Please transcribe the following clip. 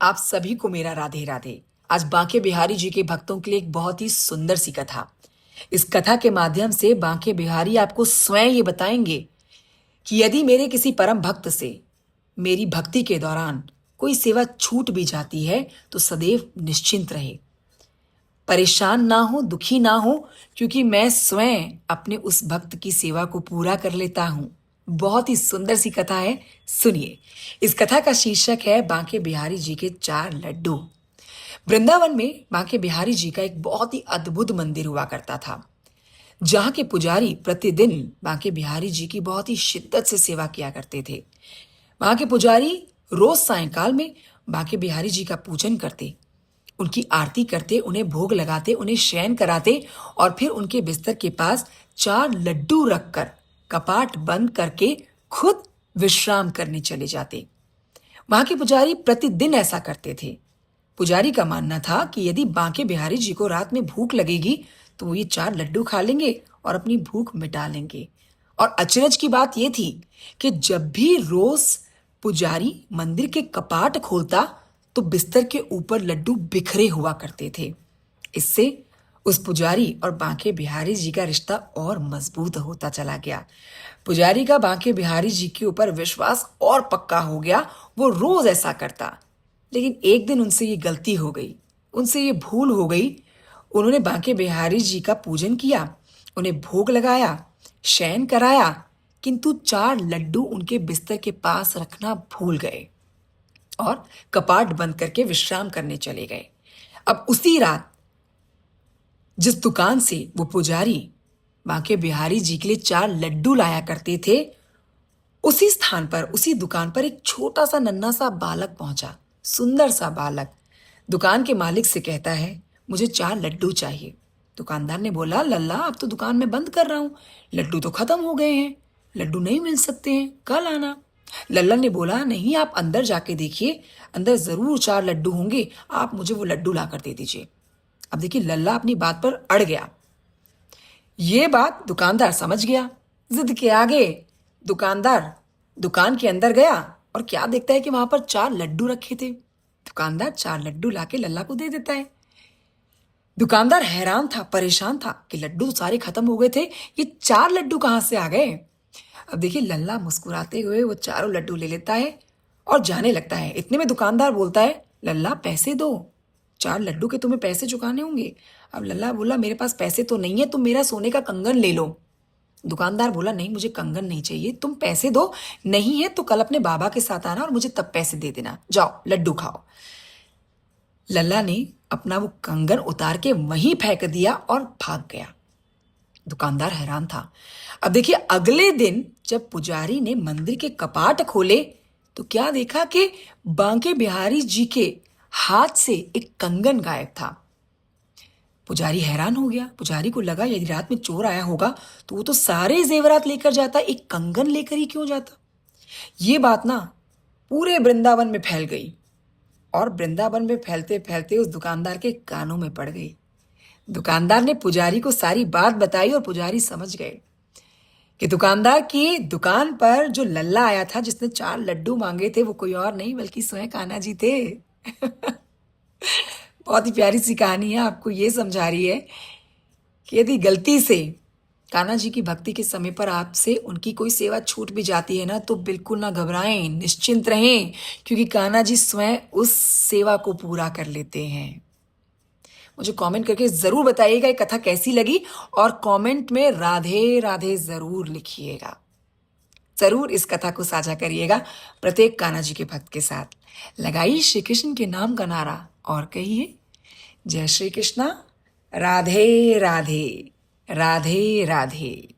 आप सभी को मेरा राधे राधे। आज बांके बिहारी जी के भक्तों के लिए एक बहुत ही सुंदर सी कथा। इस कथा के माध्यम से बांके बिहारी आपको स्वयं ये बताएंगे कि यदि मेरे किसी परम भक्त से मेरी भक्ति के दौरान कोई सेवा छूट भी जाती है तो सदैव निश्चिंत रहे, परेशान ना हो, दुखी ना हो, क्योंकि मैं स्वयं अपने उस भक्त की सेवा को पूरा कर लेता हूं। बहुत ही सुंदर सी कथा है, सुनिए। इस कथा का शीर्षक है बांके बिहारी जी के 4 लड्डू। वृंदावन में बांके बिहारी जी का एक बहुत ही अद्भुत मंदिर हुआ करता था, जहां के पुजारी प्रतिदिन बांके बिहारी जी की बहुत ही शिद्दत से सेवा किया करते थे। वहां के पुजारी रोज सायंकाल में बांके बिहारी जी का पूजन करते, उनकी आरती करते, उन्हें भोग लगाते, उन्हें शयन कराते और फिर उनके बिस्तर के पास 4 लड्डू रखकर कपाट बंद करके खुद विश्राम करने चले जाते। वहां के पुजारी प्रतिदिन ऐसा करते थे। पुजारी का मानना था कि यदि बांके बिहारी जी को रात में भूख लगेगी तो वो ये 4 लड्डू खा लेंगे और अपनी भूख मिटा लेंगे। और अचरज की बात यह थी कि जब भी रोज पुजारी मंदिर के कपाट खोलता तो बिस्तर के ऊपर लड्डू बिखरे हुआ करते थे। इससे उस पुजारी और बांके बिहारी जी का रिश्ता और मजबूत होता चला गया। पुजारी का बांके बिहारी जी के ऊपर विश्वास और पक्का हो गया। वो रोज ऐसा करता, लेकिन एक दिन उनसे ये गलती हो गई, उनसे ये भूल हो गई। उन्होंने बांके बिहारी जी का पूजन किया, उन्हें भोग लगाया, शयन कराया, किंतु 4 लड्डू उनके बिस्तर के पास रखना भूल गए और कपाट बंद करके विश्राम करने चले गए। अब उसी रात जिस दुकान से वो पुजारी बांके बिहारी जी के लिए 4 लड्डू लाया करते थे, उसी स्थान पर, उसी दुकान पर एक छोटा सा नन्हा सा बालक पहुंचा, सुंदर सा बालक। दुकान के मालिक से कहता है, मुझे 4 लड्डू चाहिए। दुकानदार ने बोला, लल्ला अब तो दुकान में बंद कर रहा हूं, लड्डू तो खत्म हो गए हैं, लड्डू नहीं मिल सकते हैं, कल आना। लल्ला ने बोला, नहीं, आप अंदर जाके देखिए, अंदर जरूर 4 लड्डू होंगे, आप मुझे वो लड्डू ला कर दे दीजिए। अब देखिए, लल्ला अपनी बात पर अड़ गया। ये बात दुकानदार समझ गया। जिद के आगे दुकानदार दुकान के अंदर गया और क्या देखता है कि वहां पर 4 लड्डू रखे थे। दुकानदार 4 लड्डू लाके लल्ला को दे देता है। दुकानदार हैरान था, परेशान था कि लड्डू तो सारे खत्म हो गए थे, ये 4 लड्डू कहां से आ गए। अब देखिए, लल्ला मुस्कुराते हुए वो चारों लड्डू ले लेता है और जाने लगता है। इतने में दुकानदार बोलता है, लल्ला पैसे दो, 4 लड्डू के तुम्हें पैसे चुकाने होंगे। अब लल्ला बोला, मेरे पास पैसे तो नहीं है, तुम मेरा सोने का कंगन ले लो। दुकानदार बोला, नहीं, मुझे कंगन नहीं चाहिए, तुम पैसे दो, नहीं है तो कल अपने बाबा के साथ आना और मुझे तब पैसे दे देना, जाओ लड्डू खाओ। लल्ला ने अपना वो कंगन उतार के वहीं फेंक दिया और भाग गया। दुकानदार हैरान था। अब देखिए, अगले दिन जब पुजारी ने मंदिर के कपाट खोले तो क्या देखा कि बांके बिहारी जी के हाथ से एक कंगन गायब था। पुजारी हैरान हो गया। पुजारी को लगा, यदि रात में चोर आया होगा तो वो तो सारे जेवरात लेकर जाता, एक कंगन लेकर ही क्यों जाता। ये बात ना पूरे वृंदावन में फैल गई और वृंदावन में फैलते फैलते उस दुकानदार के कानों में पड़ गई। दुकानदार ने पुजारी को सारी बात बताई और पुजारी समझ गए कि दुकानदार की दुकान पर जो लल्ला आया था, जिसने 4 लड्डू मांगे थे, वो कोई और नहीं बल्कि स्वयं कान्हा जी थे। बहुत ही प्यारी सी कहानी है, आपको ये समझा रही है कि यदि गलती से कान्हा जी की भक्ति के समय पर आपसे उनकी कोई सेवा छूट भी जाती है ना, तो बिल्कुल ना घबराएं, निश्चिंत रहें, क्योंकि कान्हा जी स्वयं उस सेवा को पूरा कर लेते हैं। मुझे कमेंट करके जरूर बताइएगा ये कथा कैसी लगी और कमेंट में राधे राधे जरूर लिखिएगा। जरूर इस कथा को साझा करिएगा प्रत्येक कान्हा जी के भक्त के साथ। लगाइए श्री कृष्ण के नाम का नारा और कहिए, जय श्री कृष्णा, राधे राधे, राधे राधे।